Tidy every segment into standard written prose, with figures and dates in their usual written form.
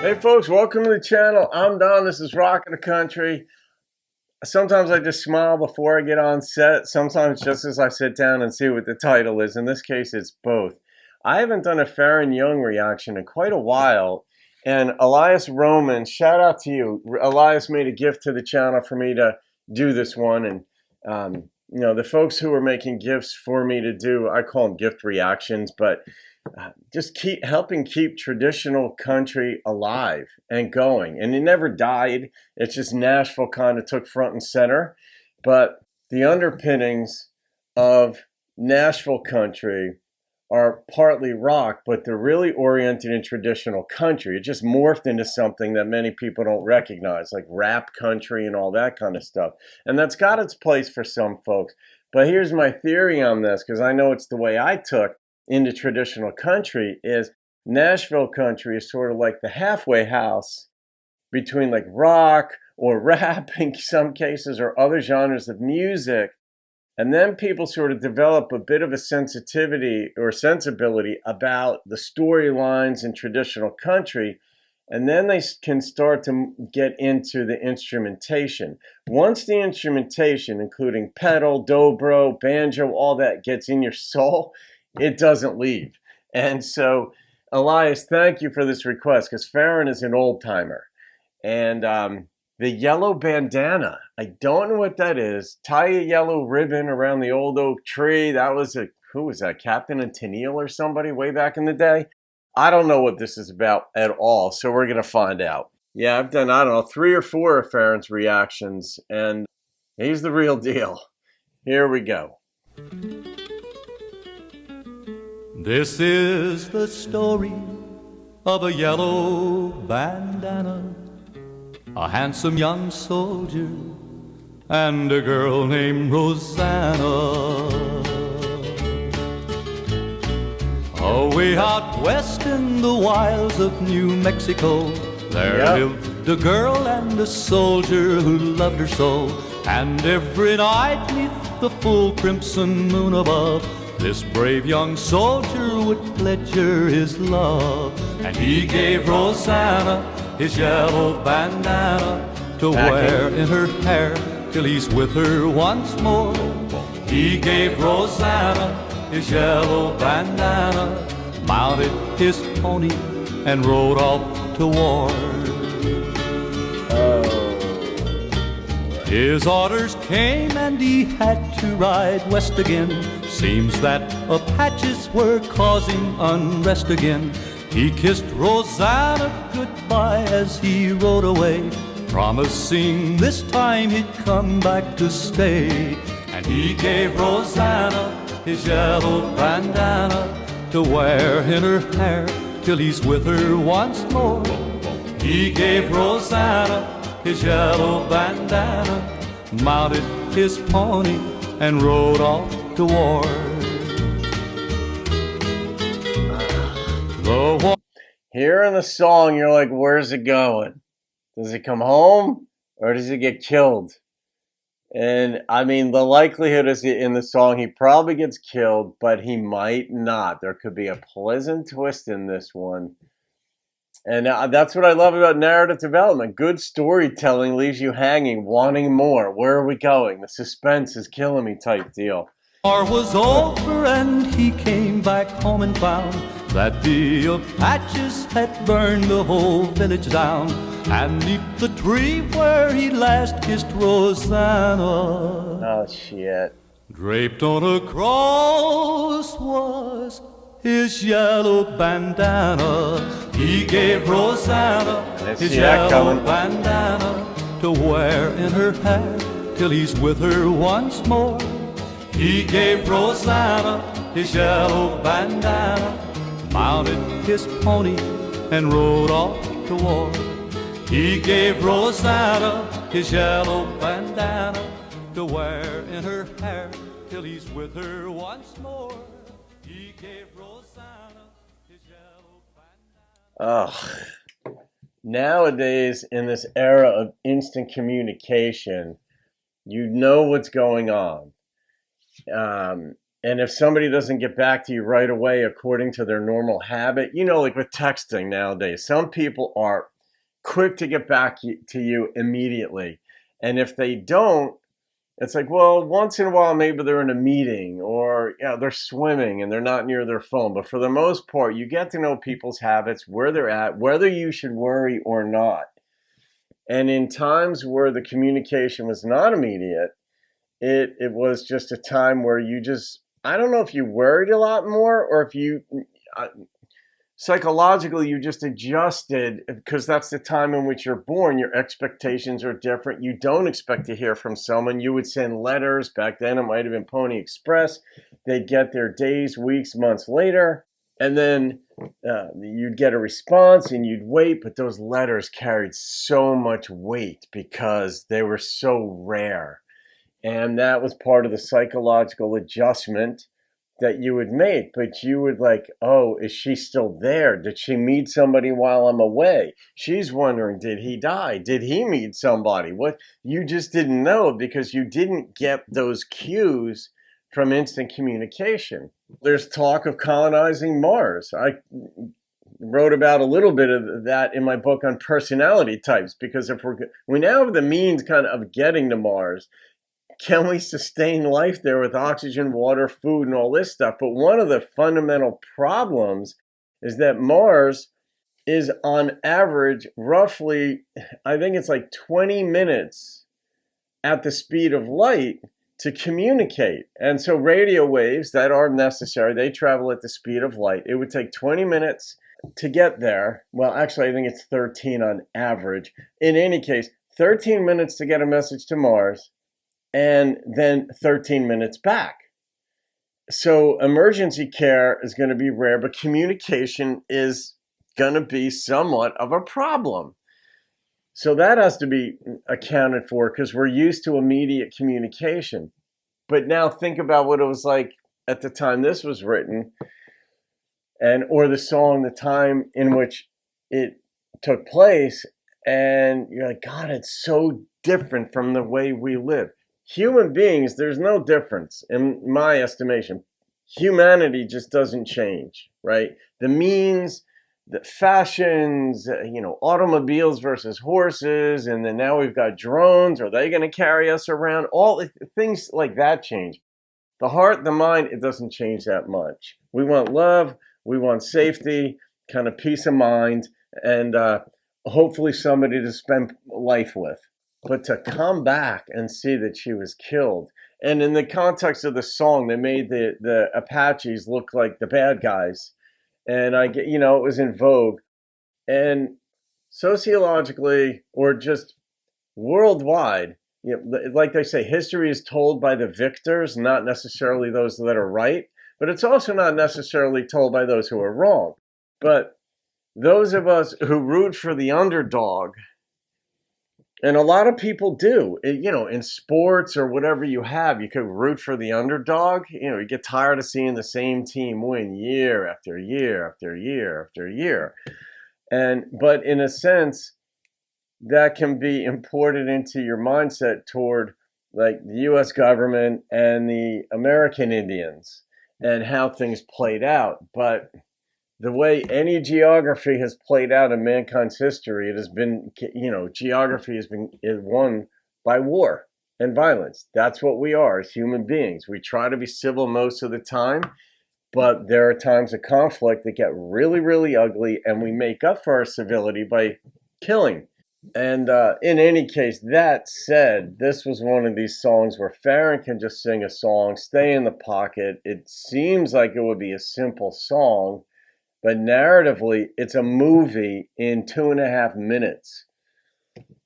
Hey folks, welcome to the channel. I'm Don. This is Rockin' the Country. Sometimes I just smile before I get on set. Sometimes just as I sit down and see what the title is. In this case, it's both. I haven't done a Faron Young reaction in quite a while. And Eliyahs Romans, shout out to you. Eliyahs made a gift to the channel for me to do this one. And, the folks who are making gifts for me to do, I call them gift reactions, but just helping keep traditional country alive and going. And it never died. It's just Nashville kind of took front and center. But the underpinnings of Nashville country are partly rock, but they're really oriented in traditional country. It just morphed into something that many people don't recognize, like rap country and all that kind of stuff. And that's got its place for some folks. But here's my theory on this, because I know it's the way I took into traditional country, is Nashville country is sort of like the halfway house between like rock or rap in some cases or other genres of music. And then people sort of develop a bit of a sensitivity or sensibility about the storylines in traditional country. And then they can start to get into the instrumentation. Once the instrumentation, including pedal, dobro, banjo, all that gets in your soul, it doesn't leave. And so, Eliyahs, thank you for this request, because Faron is an old timer. And the yellow bandana, I don't know what that is. Tie a yellow ribbon around the old oak tree. That was who was that? Captain and Tennille or somebody way back in the day? I don't know what this is about at all, so we're going to find out. Yeah, I've done, 3 or 4 of Faron's reactions, and he's the real deal. Here we go. This is the story of a yellow bandana, a handsome young soldier, and a girl named Rosanna. Away out west in the wilds of New Mexico, there lived a girl and a soldier who loved her so. And every night neath the full crimson moon above, this brave young soldier would pledge her his love. And he gave Rosanna his yellow bandana to wear in her hair till he's with her once more. He gave Rosanna his yellow bandana, mounted his pony, and rode off to war. His orders came and he had to ride west again. Seems that Apaches were causing unrest again. He kissed Rosanna goodbye as he rode away, promising this time he'd come back to stay. And he gave Rosanna his yellow bandana to wear in her hair till he's with her once more. He gave Rosanna his yellow bandana, mounted his pony, and rode off to war. Here in the song, you're like, where's it going? Does it come home or does it get killed? And I mean, the likelihood is in the song he probably gets killed, but he might not. There could be a pleasant twist in this one. And that's what I love about narrative development. Good storytelling leaves you hanging, wanting more. Where are we going? The suspense is killing me type deal. War was over and he came back home and found that the Apaches had burned the whole village down. And neath the tree where he last kissed Rosanna, oh shit, draped on a cross was his yellow bandana. He gave Rosanna his yellow bandana to wear in her hair till he's with her once more. He gave Rosanna his yellow bandana, mounted his pony, and rode off to war. He gave Rosanna his yellow bandana to wear in her hair till he's with her once more. He gave Rosanna his yellow bandana. Ugh. Nowadays, in this era of instant communication, you know what's going on. And if somebody doesn't get back to you right away according to their normal habit, like with texting nowadays, some people are quick to get back to you immediately. And if they don't, it's like, well, once in a while, maybe they're in a meeting or they're swimming and they're not near their phone. But for the most part, you get to know people's habits, where they're at, whether you should worry or not. And in times where the communication was not immediate, it was just a time where you just, I don't know if you worried a lot more or if you, psychologically, you just adjusted because that's the time in which you're born. Your expectations are different. You don't expect to hear from someone. You would send letters. Back then, it might have been Pony Express. They'd get their days, weeks, months later. And then you'd get a response and you'd wait. But those letters carried so much weight because they were so rare. And that was part of the psychological adjustment that you would make. But you would like, oh, is she still there? Did she meet somebody while I'm away? She's wondering, did he die? Did he meet somebody? What? You just didn't know because you didn't get those cues from instant communication. There's talk of colonizing Mars. I wrote about a little bit of that in my book on personality types, because if we now have the means kind of getting to Mars, can we sustain life there with oxygen, water, food, and all this stuff? But one of the fundamental problems is that Mars is on average roughly, I think it's like 20 minutes at the speed of light to communicate. And so radio waves that are necessary, they travel at the speed of light. It would take 20 minutes to get there. Well, actually, I think it's 13 on average. In any case, 13 minutes to get a message to Mars, and then 13 minutes back. So emergency care is going to be rare, but communication is going to be somewhat of a problem. So that has to be accounted for because we're used to immediate communication. But now think about what it was like at the time this was written, or the song, the time in which it took place, and you're like, God, it's so different from the way we live. Human beings, there's no difference in my estimation. Humanity just doesn't change, right? The means, the fashions, automobiles versus horses, and then now we've got drones. Are they going to carry us around? All things like that change. The heart, the mind, it doesn't change that much. We want love, we want safety, kind of peace of mind, and hopefully somebody to spend life with. But to come back and see that she was killed, and in the context of the song, they made the Apaches look like the bad guys, and it was in vogue, and sociologically or just worldwide, like they say, history is told by the victors, not necessarily those that are right, but it's also not necessarily told by those who are wrong. But those of us who root for the underdog. And a lot of people do, in sports or whatever you have, you could root for the underdog. You get tired of seeing the same team win year after year after year after year. But in a sense, that can be imported into your mindset toward like the U.S. government and the American Indians and how things played out. But the way any geography has played out in mankind's history, it has been, geography is won by war and violence. That's what we are as human beings. We try to be civil most of the time, but there are times of conflict that get really, really ugly, and we make up for our civility by killing. And in any case, that said, this was one of these songs where Faron can just sing a song, stay in the pocket. It seems like it would be a simple song, but narratively, it's a movie in 2.5 minutes.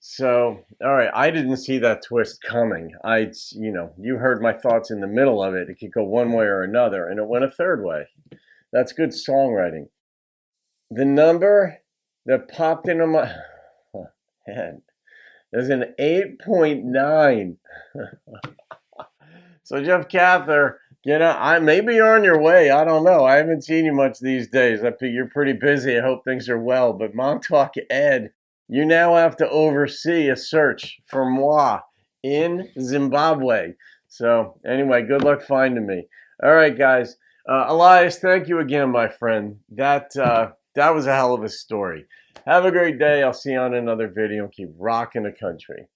So, all right, I didn't see that twist coming. You heard my thoughts in the middle of it. It could go one way or another, and it went a third way. That's good songwriting. The number that popped into my head is an 8.9. So, Jeff Cather, maybe you're on your way. I don't know. I haven't seen you much these days. I think you're pretty busy. I hope things are well. But Montauk Ed, you now have to oversee a search for moi in Zimbabwe. So anyway, good luck finding me. All right, guys. Elias, thank you again, my friend. That That was a hell of a story. Have a great day. I'll see you on another video. Keep rocking the country.